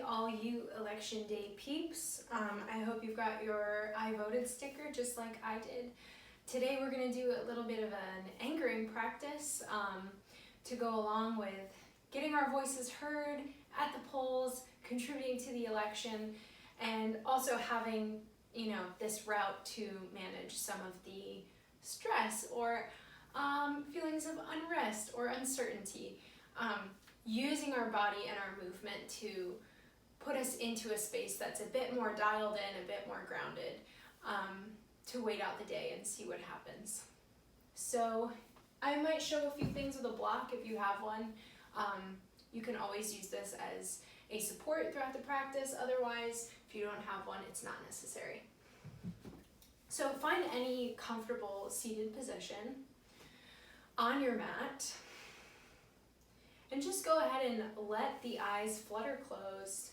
all you election day peeps. I hope you've got your I voted sticker just like I did. Today we're going to do a little bit of an anchoring practice to go along with getting our voices heard at the polls, contributing to the election, and also having, this route to manage some of the stress or feelings of unrest or uncertainty. Using our body and our movement to put us into a space that's a bit more dialed in, a bit more grounded, to wait out the day and see what happens. So I might show a few things with a block if you have one. You can always use this as a support throughout the practice. Otherwise, if you don't have one, it's not necessary. So find any comfortable seated position on your mat. And just go ahead and let the eyes flutter closed.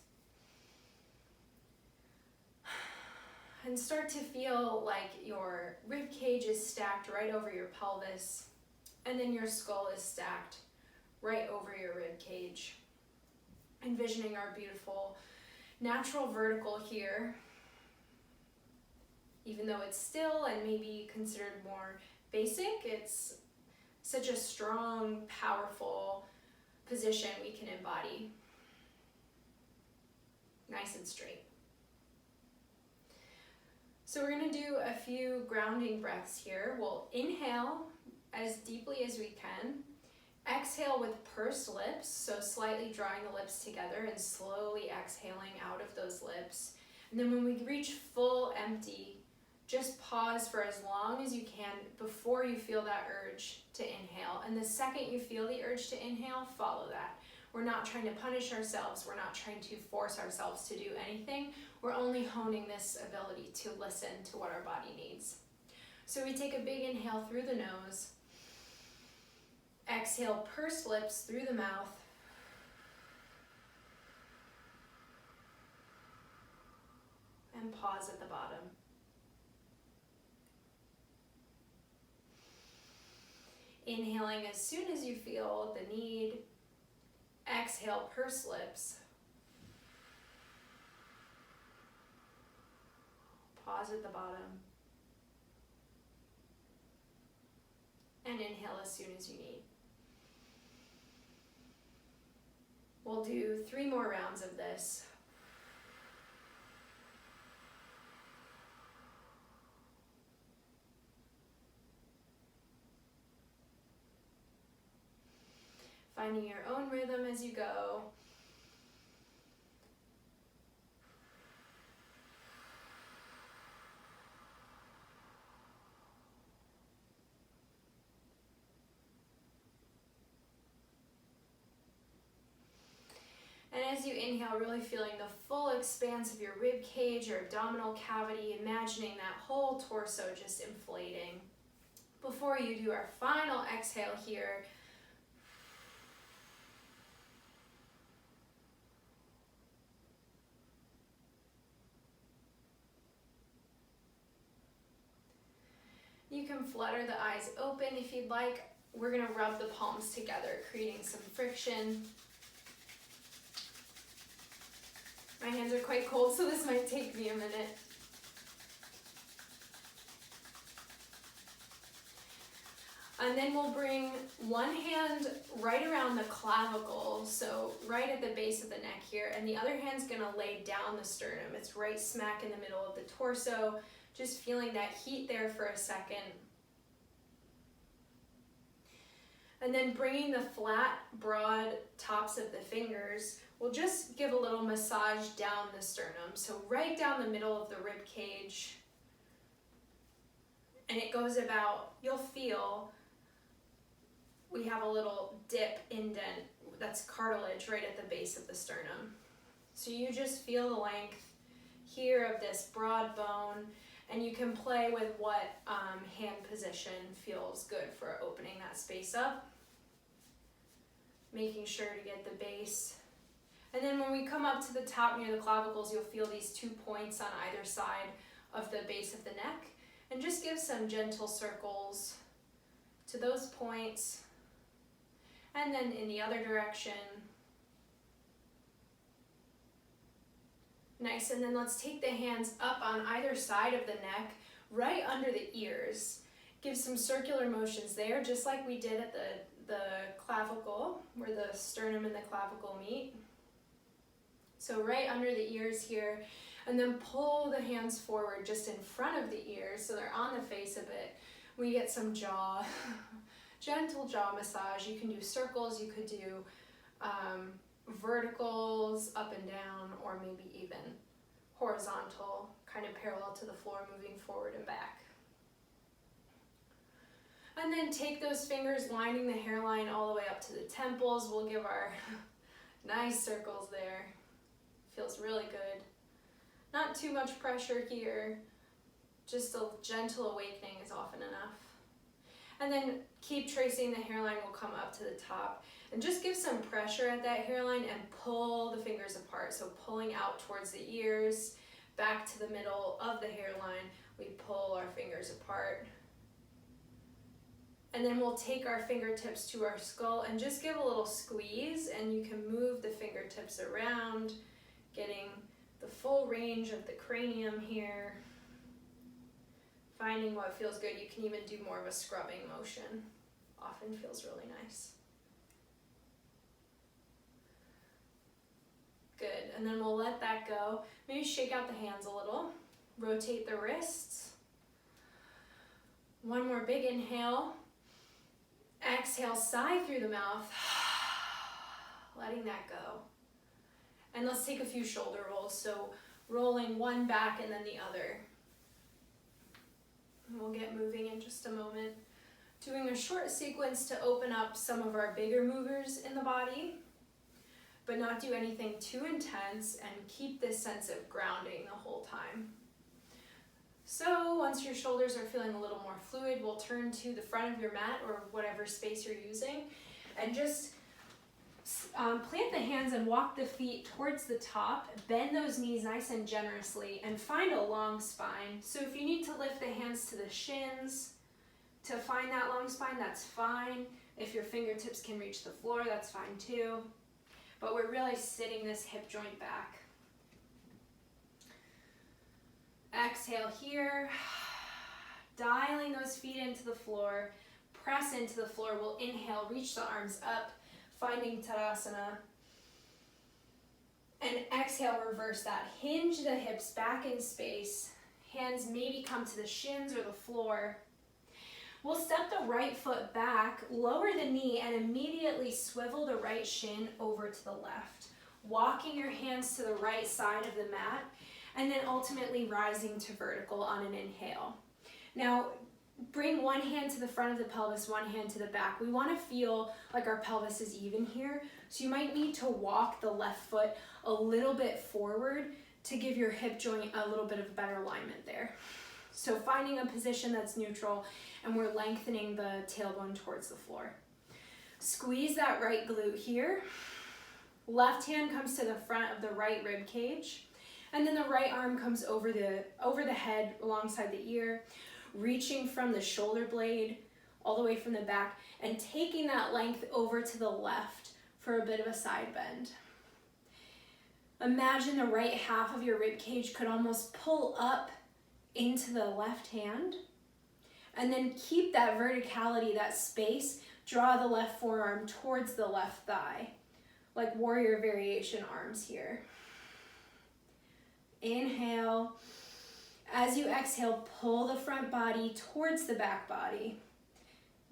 And start to feel like your rib cage is stacked right over your pelvis, and then your skull is stacked right over your rib cage. Envisioning our beautiful natural vertical here. Even though it's still and maybe considered more basic, it's such a strong, powerful position we can embody. Nice and straight. So we're going to do a few grounding breaths here. We'll inhale as deeply as we can. Exhale with pursed lips, so slightly drawing the lips together and slowly exhaling out of those lips. And then when we reach full empty, just pause for as long as you can before you feel that urge to inhale. And the second you feel the urge to inhale, follow that. We're not trying to punish ourselves. We're not trying to force ourselves to do anything. We're only honing this ability to listen to what our body needs. So we take a big inhale through the nose. Exhale, pursed lips through the mouth. And pause at the bottom. Inhaling as soon as you feel the need. Exhale, pursed lips. Pause at the bottom. And inhale as soon as you need. We'll do 3 more rounds of this. Finding your own rhythm as you go. And as you inhale, really feeling the full expanse of your rib cage, your abdominal cavity, imagining that whole torso just inflating. Before you do our final exhale here, you can flutter the eyes open if you'd like. We're going to rub the palms together, creating some friction. My hands are quite cold, so this might take me a minute. And then we'll bring one hand right around the clavicle, so right at the base of the neck here, and the other hand's going to lay down the sternum. It's right smack in the middle of the torso. Just feeling that heat there for a second. And then bringing the flat, broad tops of the fingers, we'll just give a little massage down the sternum. So right down the middle of the rib cage. And it goes about, you'll feel we have a little dip indent that's cartilage right at the base of the sternum. So you just feel the length here of this broad bone. And you can play with what hand position feels good for opening that space up. Making sure to get the base. And then when we come up to the top near the clavicles, you'll feel these 2 points on either side of the base of the neck. And just give some gentle circles to those points. And then in the other direction. Nice, and then let's take the hands up on either side of the neck, right under the ears. Give some circular motions there, just like we did at the clavicle, where the sternum and the clavicle meet. So right under the ears here, and then pull the hands forward just in front of the ears so they're on the face a bit. We get some jaw, gentle jaw massage. You can do circles, you could do verticals, up and down, or maybe even horizontal, kind of parallel to the floor, moving forward and back. And then take those fingers, lining the hairline all the way up to the temples. We'll give our nice circles there. Feels really good. Not too much pressure here. Just a gentle awakening is often enough. And then keep tracing. The hairline will come up to the top. And just give some pressure at that hairline and pull the fingers apart. So pulling out towards the ears, back to the middle of the hairline. We pull our fingers apart. And then we'll take our fingertips to our skull and just give a little squeeze, and you can move the fingertips around, getting the full range of the cranium here. Finding what feels good. You can even do more of a scrubbing motion. Often feels really nice. Good, and then we'll let that go. Maybe shake out the hands a little. Rotate the wrists. One more big inhale. Exhale, sigh through the mouth. Letting that go. And let's take a few shoulder rolls. So rolling one back and then the other. And we'll get moving in just a moment. Doing a short sequence to open up some of our bigger movers in the body, but not do anything too intense, and keep this sense of grounding the whole time. So once your shoulders are feeling a little more fluid, we'll turn to the front of your mat or whatever space you're using, and just plant the hands and walk the feet towards the top. Bend those knees nice and generously and find a long spine. So if you need to lift the hands to the shins to find that long spine, that's fine. If your fingertips can reach the floor, that's fine too. But we're really sitting this hip joint back. Exhale here, dialing those feet into the floor, press into the floor. We'll inhale, reach the arms up, finding Tadasana. And exhale, reverse that. Hinge the hips back in space. Hands maybe come to the shins or the floor. We'll step the right foot back, lower the knee, and immediately swivel the right shin over to the left. Walking your hands to the right side of the mat, and then ultimately rising to vertical on an inhale. Now, bring one hand to the front of the pelvis, one hand to the back. We want to feel like our pelvis is even here, so you might need to walk the left foot a little bit forward to give your hip joint a little bit of better alignment there. So finding a position that's neutral, and we're lengthening the tailbone towards the floor. Squeeze that right glute here. Left hand comes to the front of the right rib cage, and then the right arm comes over the head alongside the ear, reaching from the shoulder blade all the way from the back, and taking that length over to the left for a bit of a side bend. Imagine the right half of your rib cage could almost pull up into the left hand, and then keep that verticality, that space. Draw the left forearm towards the left thigh, like warrior variation arms here. Inhale. As you exhale, pull the front body towards the back body.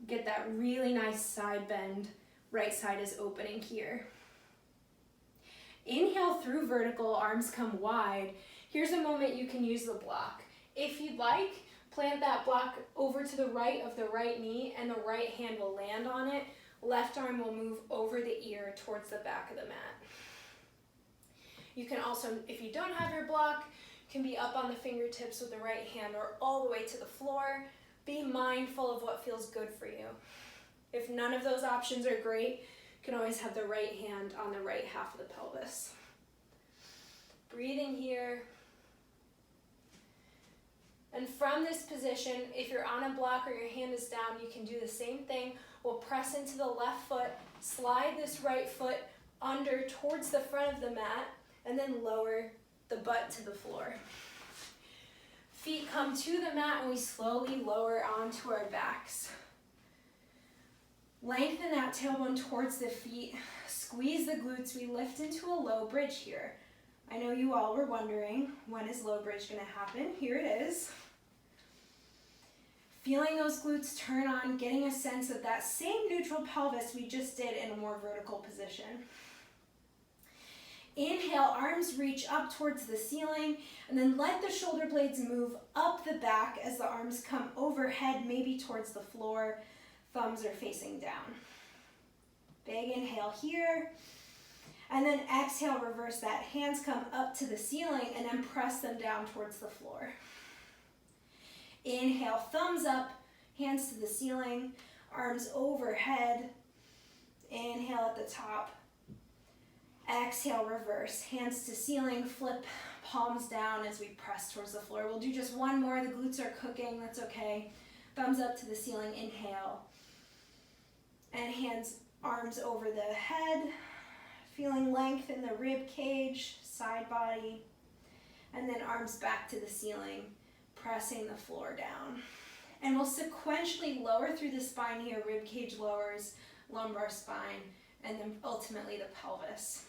Get that really nice side bend. Right side is opening here. Inhale through vertical, arms come wide. Here's a moment you can use the block. If you'd like, plant that block over to the right of the right knee, and the right hand will land on it. Left arm will move over the ear towards the back of the mat. You can also, if you don't have your block, you can be up on the fingertips with the right hand or all the way to the floor. Be mindful of what feels good for you. If none of those options are great, you can always have the right hand on the right half of the pelvis. Breathing here. And from this position, if you're on a block or your hand is down, you can do the same thing. We'll press into the left foot, slide this right foot under towards the front of the mat, and then lower the butt to the floor. Feet come to the mat and we slowly lower onto our backs. Lengthen that tailbone towards the feet. Squeeze the glutes. We lift into a low bridge here. I know you all were wondering, when is low bridge going to happen? Here it is. Feeling those glutes turn on, getting a sense of that same neutral pelvis we just did in a more vertical position. Inhale, arms reach up towards the ceiling, and then let the shoulder blades move up the back as the arms come overhead, maybe towards the floor. Thumbs are facing down. Big inhale here. And then exhale, reverse that. Hands come up to the ceiling and then press them down towards the floor. Inhale, thumbs up, hands to the ceiling, arms overhead. Inhale at the top. Exhale, reverse. Hands to ceiling, flip palms down as we press towards the floor. We'll do just one more. The glutes are cooking, that's okay. Thumbs up to the ceiling, inhale. And hands, arms over the head. Feeling length in the rib cage, side body. And then arms back to the ceiling, pressing the floor down. And we'll sequentially lower through the spine here. Rib cage lowers, lumbar spine, and then ultimately the pelvis.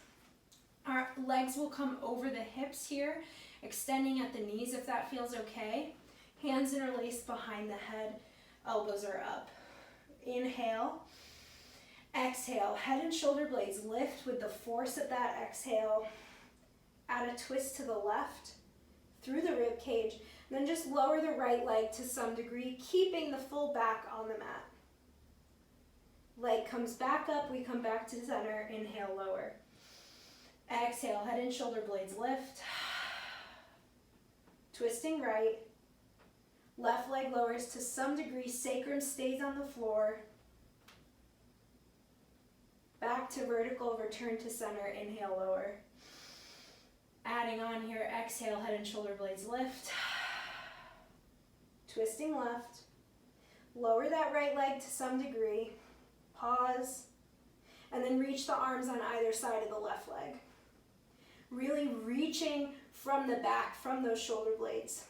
Our legs will come over the hips here, extending at the knees if that feels okay. Hands interlaced behind the head, elbows are up. Inhale. Exhale, head and shoulder blades lift with the force of that exhale. Add a twist to the left through the rib cage. And then just lower the right leg to some degree, keeping the full back on the mat. Leg comes back up, we come back to center, inhale, lower. Exhale, head and shoulder blades lift. Twisting right. Left leg lowers to some degree, sacrum stays on the floor. Back to vertical, return to center, inhale, lower. Adding on here, exhale, head and shoulder blades lift. Twisting left. Lower that right leg to some degree. Pause. And then reach the arms on either side of the left leg. Really reaching from the back, from those shoulder blades.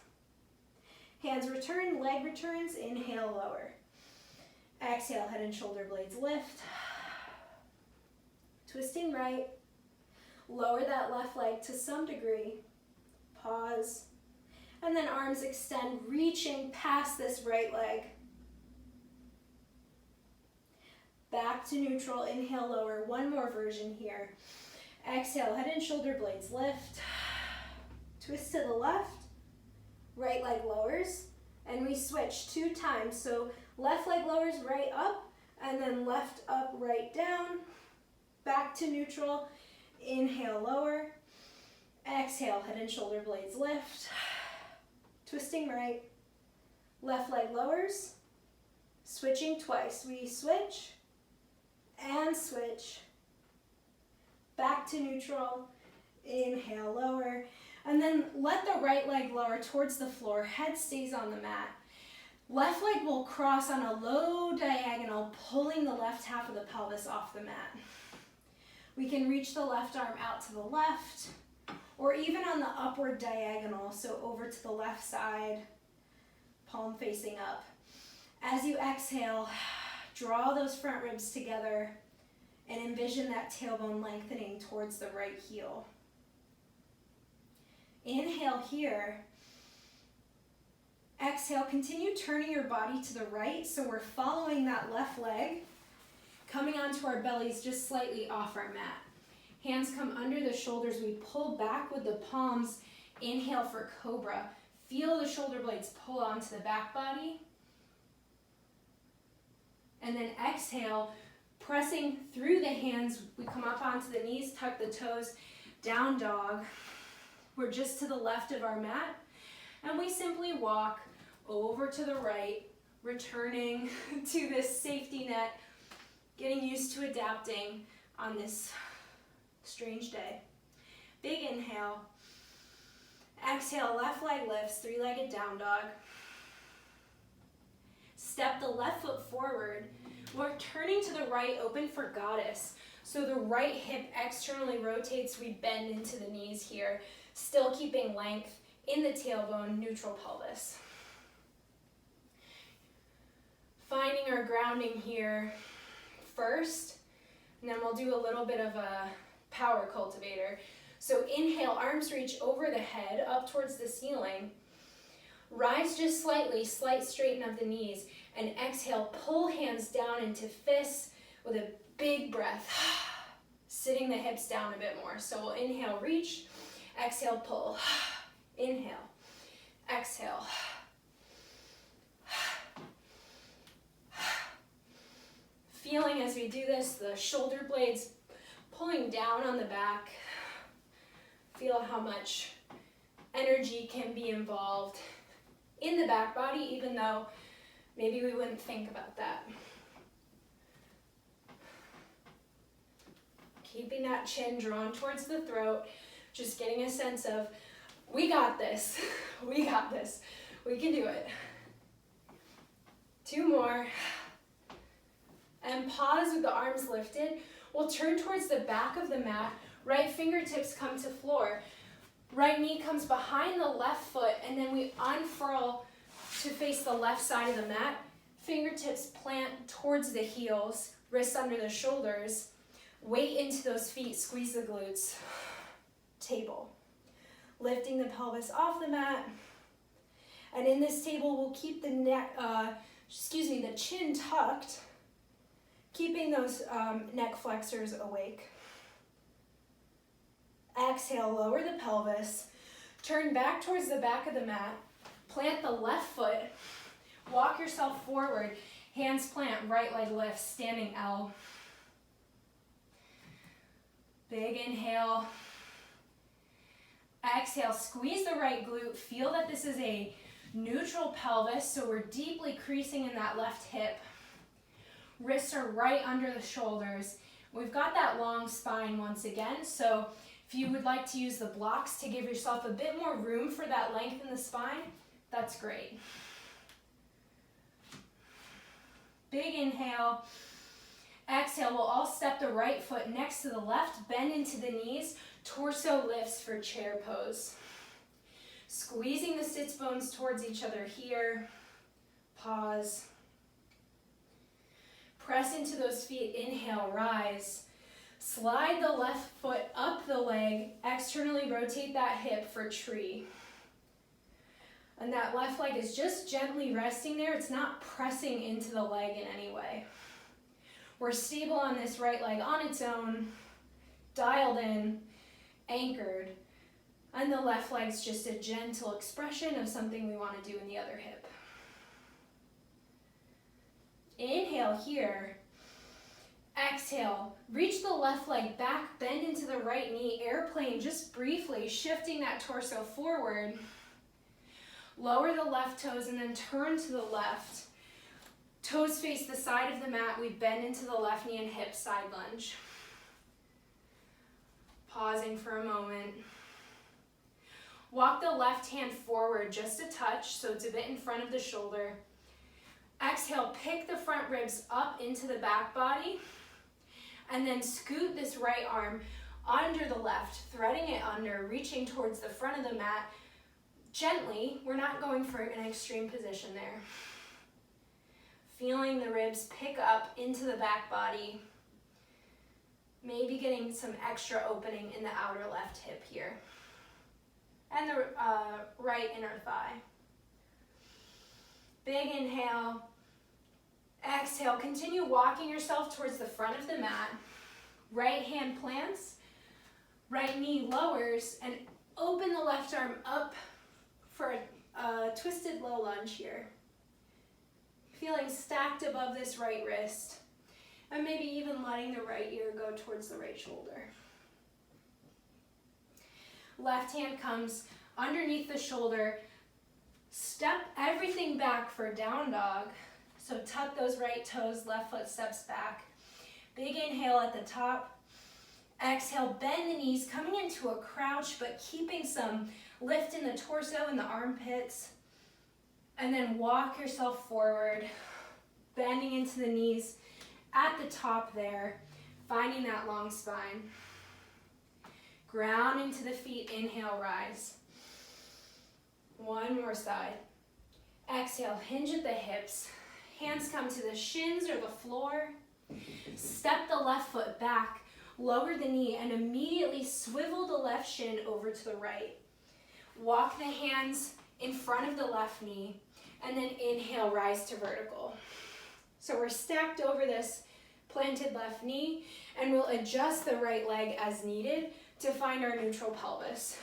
Hands return, leg returns, inhale, lower. Exhale, head and shoulder blades lift. Twisting right. Lower that left leg to some degree. Pause. And then arms extend, reaching past this right leg. Back to neutral, inhale, lower. One more version here. Exhale, head and shoulder blades lift. Twist to the left. Right leg lowers. And we switch 2 times. So left leg lowers, right up. And then left up, right down. Back to neutral. Inhale, lower. Exhale, head and shoulder blades lift. Twisting right. Left leg lowers. Switching twice. We switch and switch. Back to neutral. Inhale, lower. And then let the right leg lower towards the floor. Head stays on the mat. Left leg will cross on a low diagonal, pulling the left half of the pelvis off the mat. We can reach the left arm out to the left, or even on the upward diagonal, so over to the left side, palm facing up. As you exhale, draw those front ribs together and envision that tailbone lengthening towards the right heel. Inhale here. Exhale, continue turning your body to the right, so we're following that left leg, coming onto our bellies just slightly off our mat. Hands come under the shoulders. We pull back with the palms. Inhale for cobra. Feel the shoulder blades pull onto the back body. And then exhale, pressing through the hands. We come up onto the knees, tuck the toes, down dog. We're just to the left of our mat. And we simply walk over to the right, returning to this safety net, getting used to adapting on this strange day. Big inhale. Exhale, left leg lifts, 3-legged down dog. Step the left foot forward. We're turning to the right, open for goddess. So the right hip externally rotates, we bend into the knees here. Still keeping length in the tailbone, neutral pelvis. Finding our grounding here first, and then we'll do a little bit of a power cultivator. So inhale, arms reach over the head, up towards the ceiling. Rise just slightly, slight straighten of the knees, and exhale, pull hands down into fists with a big breath, sitting the hips down a bit more. So we'll inhale, reach, exhale, pull, inhale, exhale. Feeling as we do this, the shoulder blades pulling down on the back. Feel how much energy can be involved in the back body, even though maybe we wouldn't think about that. Keeping that chin drawn towards the throat, just getting a sense of, we got this, we got this, we can do it. 2 more. And pause with the arms lifted. We'll turn towards the back of the mat. Right fingertips come to floor. Right knee comes behind the left foot, and then we unfurl to face the left side of the mat. Fingertips plant towards the heels, wrists under the shoulders. Weight into those feet, squeeze the glutes. Table. Lifting the pelvis off the mat. And in this table, we'll keep the the chin tucked, keeping those neck flexors awake. Exhale, lower the pelvis. Turn back towards the back of the mat. Plant the left foot. Walk yourself forward. Hands plant, right leg lifts, standing L. Big inhale. Exhale, squeeze the right glute. Feel that this is a neutral pelvis, so we're deeply creasing in that left hip. Wrists are right under the shoulders. We've got that long spine once again, so if you would like to use the blocks to give yourself a bit more room for that length in the spine, that's great. Big inhale. Exhale, we'll all step the right foot next to the left, bend into the knees, torso lifts for chair pose. Squeezing the sits bones towards each other here. Pause. Press into those feet, inhale, rise. Slide the left foot up the leg, externally rotate that hip for tree. And that left leg is just gently resting there. It's not pressing into the leg in any way. We're stable on this right leg on its own, dialed in, anchored. And the left leg's just a gentle expression of something we want to do in the other hip. Inhale here. Exhale, reach the left leg back, bend into the right knee, airplane just briefly, shifting that torso forward. Lower the left toes and then turn to the left. Toes face the side of the mat, we bend into the left knee and hip side lunge. Pausing for a moment. Walk the left hand forward just a touch, so it's a bit in front of the shoulder. Exhale, pick the front ribs up into the back body. And then scoot this right arm under the left, threading it under, reaching towards the front of the mat. Gently, we're not going for an extreme position there. Feeling the ribs pick up into the back body. Maybe getting some extra opening in the outer left hip here. And the right inner thigh. Big inhale. Exhale, continue walking yourself towards the front of the mat. Right hand plants, right knee lowers, and open the left arm up for a twisted low lunge here. Feeling stacked above this right wrist, and maybe even letting the right ear go towards the right shoulder. Left hand comes underneath the shoulder. Step everything back for down dog. So tuck those right toes, left foot steps back. Big inhale at the top. Exhale, bend the knees, coming into a crouch, but keeping some lift in the torso and the armpits. And then walk yourself forward, bending into the knees at the top there, finding that long spine. Ground into the feet, inhale, rise. One more side. Exhale, hinge at the hips. Hands come to the shins or the floor. Step the left foot back, lower the knee, and immediately swivel the left shin over to the right. Walk the hands in front of the left knee, and then inhale, rise to vertical. So we're stacked over this planted left knee, and we'll adjust the right leg as needed to find our neutral pelvis.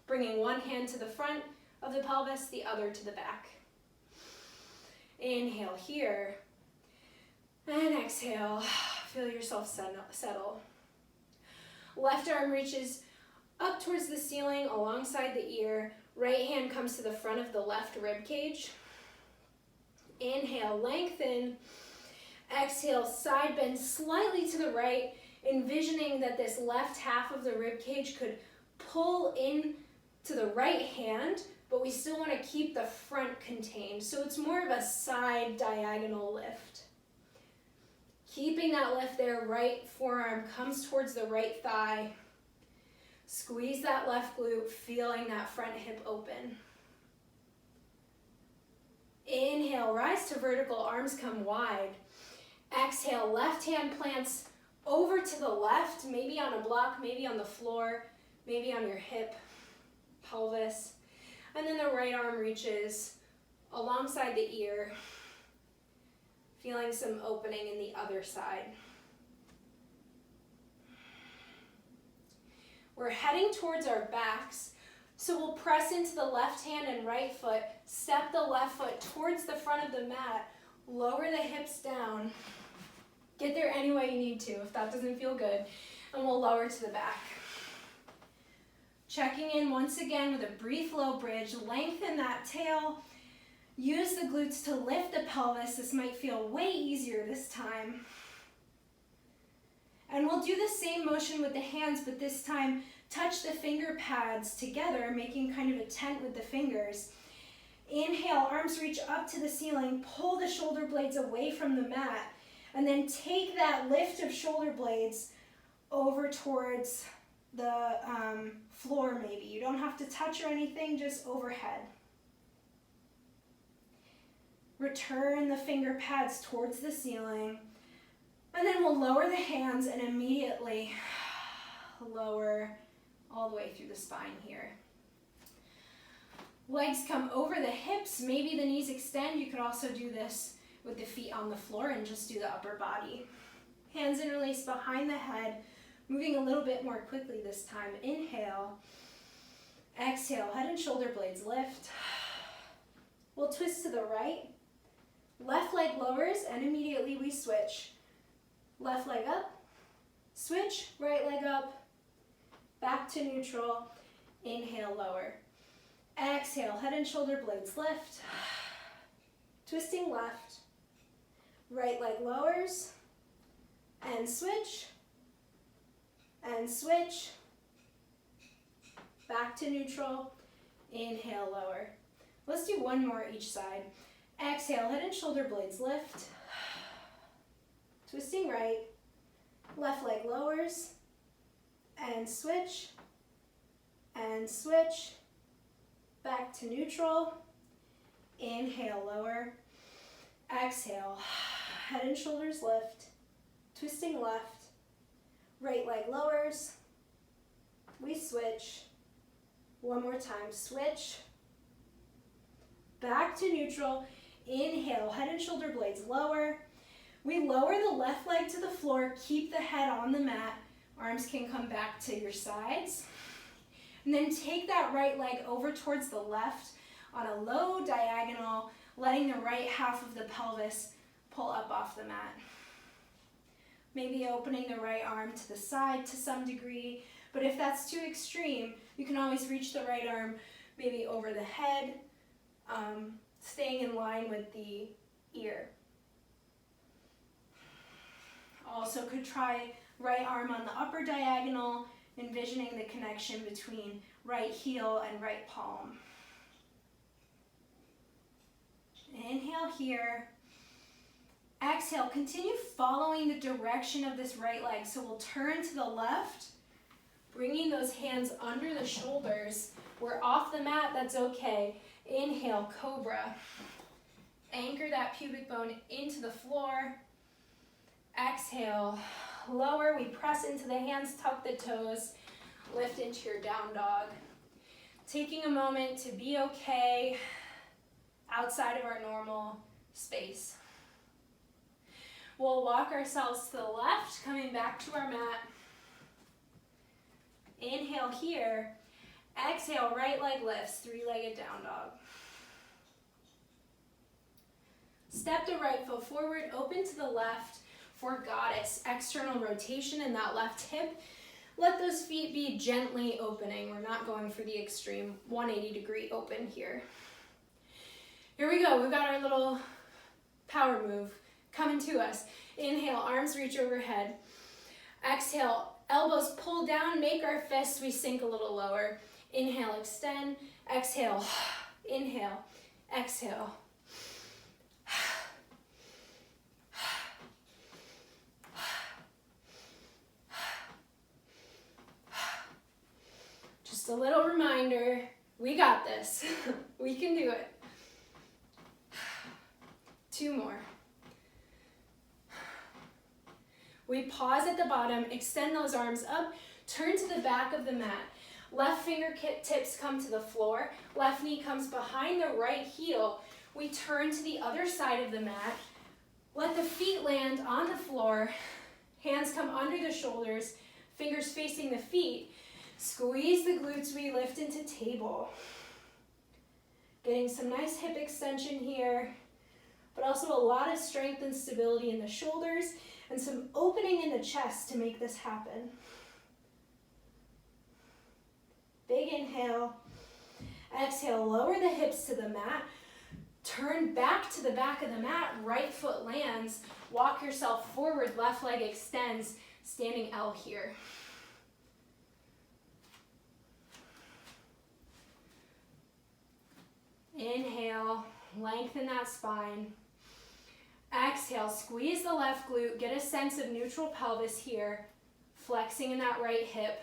Bringing one hand to the front of the pelvis, the other to the back. Inhale here, and exhale. Feel yourself settle. Left arm reaches up towards the ceiling alongside the ear. Right hand comes to the front of the left rib cage. Inhale, lengthen. Exhale, side bend slightly to the right, envisioning that this left half of the rib cage could pull in to the right hand, but we still want to keep the front contained. So it's more of a side diagonal lift. Keeping that lift there, right forearm comes towards the right thigh. Squeeze that left glute, feeling that front hip open. Inhale, rise to vertical, arms come wide. Exhale, left hand plants over to the left, maybe on a block, maybe on the floor, maybe on your hip, pelvis. And then the right arm reaches alongside the ear, feeling some opening in the other side. We're heading towards our backs, so we'll press into the left hand and right foot, step the left foot towards the front of the mat, lower the hips down. Get there any way you need to if that doesn't feel good, and we'll lower to the back. Checking in once again with a brief low bridge, lengthen that tail, use the glutes to lift the pelvis. This might feel way easier this time. And we'll do the same motion with the hands, but this time touch the finger pads together, making kind of a tent with the fingers. Inhale, arms reach up to the ceiling, pull the shoulder blades away from the mat, and then take that lift of shoulder blades over towards the floor maybe. You don't have to touch or anything, just overhead. Return the finger pads towards the ceiling, and then we'll lower the hands and immediately lower all the way through the spine here. Legs come over the hips, maybe the knees extend. You could also do this with the feet on the floor and just do the upper body. Hands interlace behind the head, moving a little bit more quickly this time. Inhale, exhale, head and shoulder blades lift. We'll twist to the right. Left leg lowers and immediately we switch. Left leg up, switch, right leg up, back to neutral. Inhale, lower. Exhale, head and shoulder blades lift. Twisting left. Right leg lowers and switch, back to neutral. Inhale, lower. Let's do one more each side. Exhale, head and shoulder blades lift. Twisting right, left leg lowers and switch, back to neutral. Inhale, lower. Exhale, head and shoulders lift, twisting left, right leg lowers, we switch. One more time, switch, back to neutral. Inhale, head and shoulder blades lower. We lower the left leg to the floor, keep the head on the mat. Arms can come back to your sides. And then take that right leg over towards the left on a low diagonal, letting the right half of the pelvis pull up off the mat. Maybe opening the right arm to the side to some degree, but if that's too extreme, you can always reach the right arm maybe over the head, staying in line with the ear. Also could try right arm on the upper diagonal, envisioning the connection between right heel and right palm. Inhale here. Exhale, continue following the direction of this right leg. So we'll turn to the left, bring bringing those hands under the shoulders. We're off the mat, that's okay. Inhale, cobra. Anchor that pubic bone into the floor. Exhale, lower. We press into the hands, tuck the toes, lift into your down dog. Taking a moment to be okay outside of our normal space. We'll walk ourselves to the left, coming back to our mat. Inhale here. Exhale, right leg lifts, three-legged down dog. Step the right foot forward, open to the left for goddess. External rotation in that left hip. Let those feet be gently opening. We're not going for the extreme 180-degree open here. Here we go. We've got our little power move coming to us. Inhale, arms reach overhead. Exhale, elbows pull down, make our fists, we sink a little lower. Inhale, extend. Exhale, inhale, exhale. Just a little reminder, we got this. We can do it. 2 more. We pause at the bottom, extend those arms up, turn to the back of the mat. Left fingertips come to the floor, left knee comes behind the right heel. We turn to the other side of the mat. Let the feet land on the floor, hands come under the shoulders, fingers facing the feet. Squeeze the glutes, we lift into table. Getting some nice hip extension here, but also a lot of strength and stability in the shoulders and some opening in the chest to make this happen. Big inhale. Exhale, lower the hips to the mat. Turn back to the back of the mat, right foot lands. Walk yourself forward, left leg extends, standing L here. Inhale, lengthen that spine. Exhale, squeeze the left glute, get a sense of neutral pelvis here, flexing in that right hip.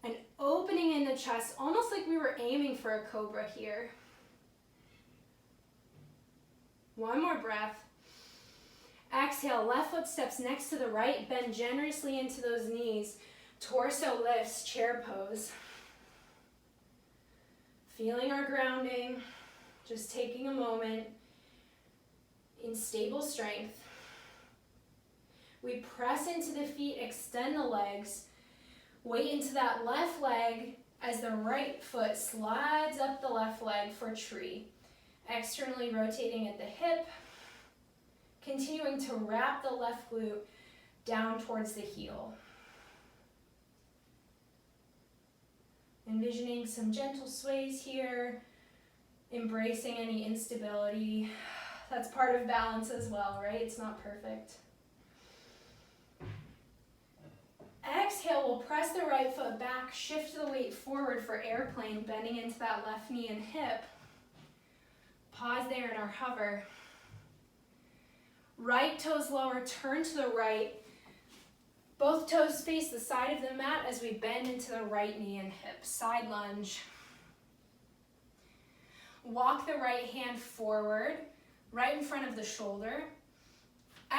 And opening in the chest, almost like we were aiming for a cobra here. 1 more breath. Exhale, left foot steps next to the right, bend generously into those knees. Torso lifts, chair pose. Feeling our grounding, just taking a moment in stable strength. We press into the feet, extend the legs, weight into that left leg as the right foot slides up the left leg for tree. Externally rotating at the hip, continuing to wrap the left glute down towards the heel. Envisioning some gentle sways here, embracing any instability. That's part of balance as well, right? It's not perfect. Exhale, we'll press the right foot back, shift the weight forward for airplane, bending into that left knee and hip. Pause there in our hover. Right toes lower, turn to the right. Both toes face the side of the mat as we bend into the right knee and hip. Side lunge. Walk the right hand forward, right in front of the shoulder.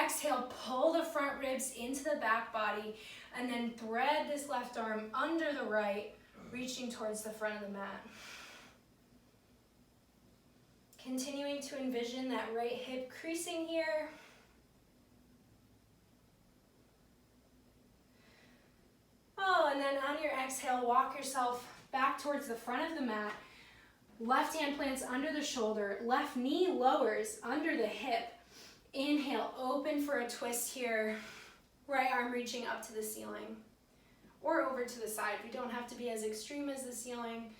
Exhale, pull the front ribs into the back body, and then thread this left arm under the right, reaching towards the front of the mat. Continuing to envision that right hip creasing here. Oh, and then on your exhale, walk yourself back towards the front of the mat. Left hand plants under the shoulder, left knee lowers under the hip. Inhale, open for a twist here. Right arm reaching up to the ceiling or over to the side. We don't have to be as extreme as the ceiling.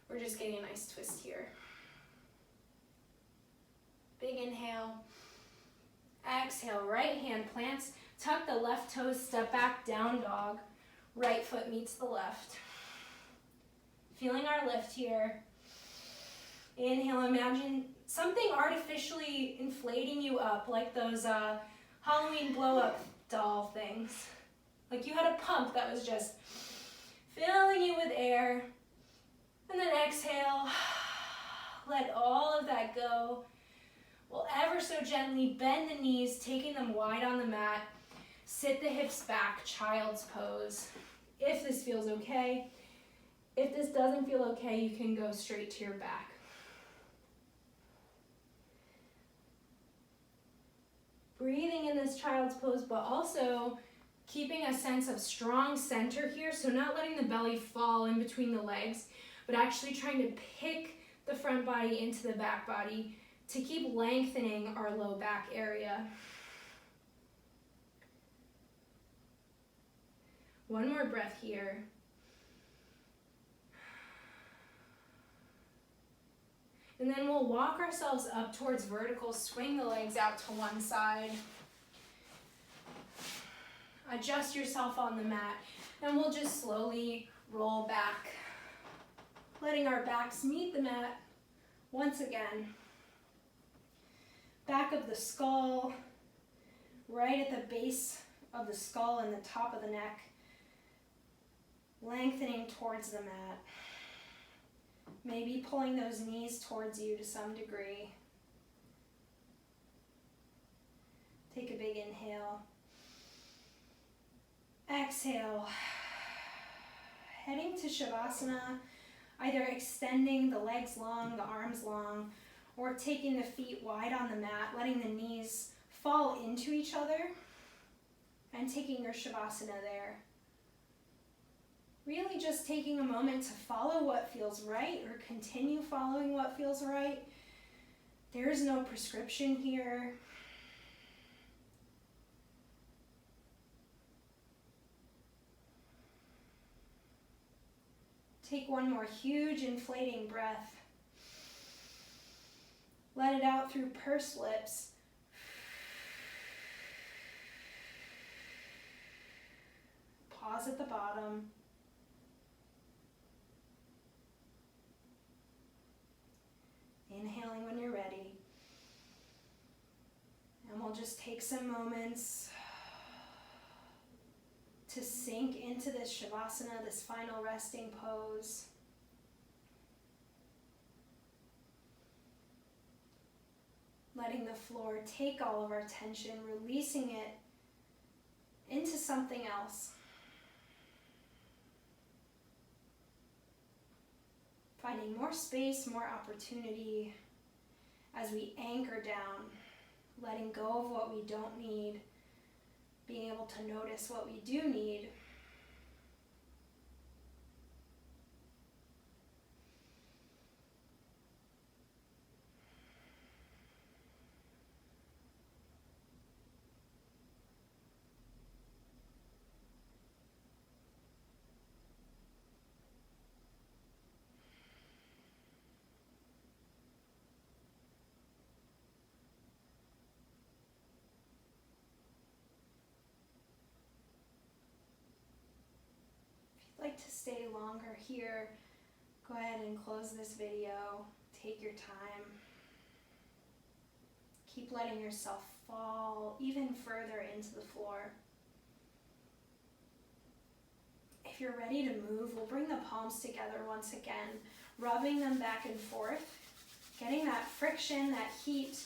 We're just getting a nice twist here. Big inhale. Exhale, right hand plants. Tuck the left toes, step back, down dog. Right foot meets the left. Feeling our lift here. Inhale, imagine something artificially inflating you up, like those Halloween blow-up doll things. Like you had a pump that was just filling you with air. And then exhale, let all of that go. We'll ever so gently bend the knees, taking them wide on the mat. Sit the hips back, child's pose. If this feels okay. If this doesn't feel okay, you can go straight to your back. Breathing in this child's pose, but also keeping a sense of strong center here. So not letting the belly fall in between the legs, but actually trying to pick the front body into the back body to keep lengthening our low back area. One more breath here. And then we'll walk ourselves up towards vertical, swing the legs out to one side. Adjust yourself on the mat, and we'll just slowly roll back, letting our backs meet the mat once again. Back of the skull, right at the base of the skull and the top of the neck, lengthening towards the mat. Maybe pulling those knees towards you to some degree. Take a big inhale. Exhale. Heading to Shavasana, either extending the legs long, the arms long, or taking the feet wide on the mat, letting the knees fall into each other, and taking your Shavasana there. Really just taking a moment to follow what feels right or continue following what feels right. There's no prescription here. Take one more huge inflating breath. Let it out through pursed lips. Pause at the bottom. Inhaling when you're ready. And we'll just take some moments to sink into this Shavasana, this final resting pose. Letting the floor take all of our tension, releasing it into something else. Finding more space, more opportunity as we anchor down, letting go of what we don't need, being able to notice what we do need. Like to stay longer here, go ahead and close this video. Take your time. Keep letting yourself fall even further into the floor. If you're ready to move, we'll bring the palms together once again, rubbing them back and forth, getting that friction, that heat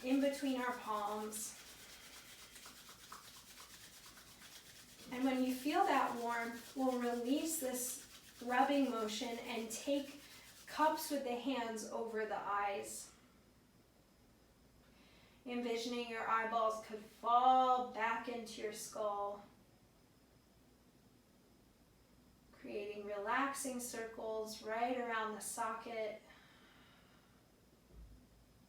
in between our palms. And when you feel that warmth, we'll release this rubbing motion and take cups with the hands over the eyes. Envisioning your eyeballs could fall back into your skull, creating relaxing circles right around the socket,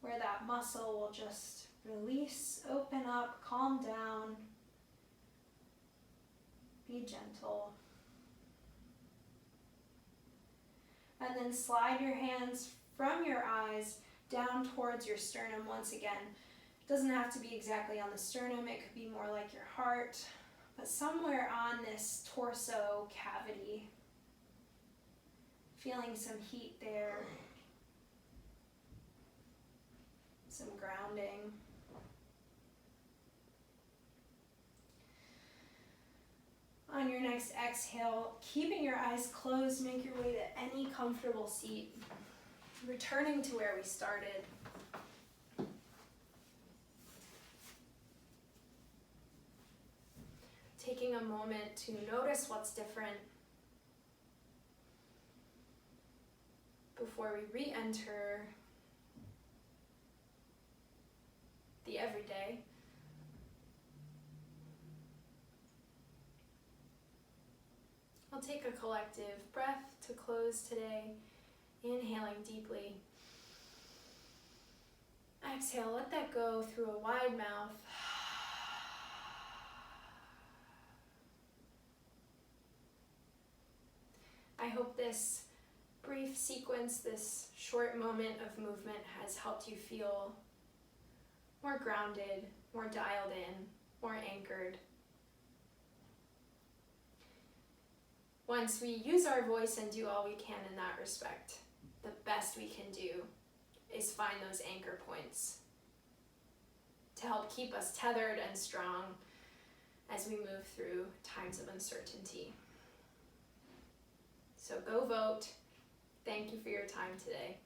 where that muscle will just release, open up, calm down. Be gentle. And then slide your hands from your eyes down towards your sternum once again. It doesn't have to be exactly on the sternum, it could be more like your heart, but somewhere on this torso cavity. Feeling some heat there, some grounding. On your next exhale, keeping your eyes closed, make your way to any comfortable seat. Returning to where we started. Taking a moment to notice what's different before we re-enter the everyday. I'll take a collective breath to close today. Inhaling deeply. Exhale, let that go through a wide mouth. I hope this brief sequence, this short moment of movement has helped you feel more grounded, more dialed in, more anchored. Once we use our voice and do all we can in that respect, the best we can do is find those anchor points to help keep us tethered and strong as we move through times of uncertainty. So go vote. Thank you for your time today.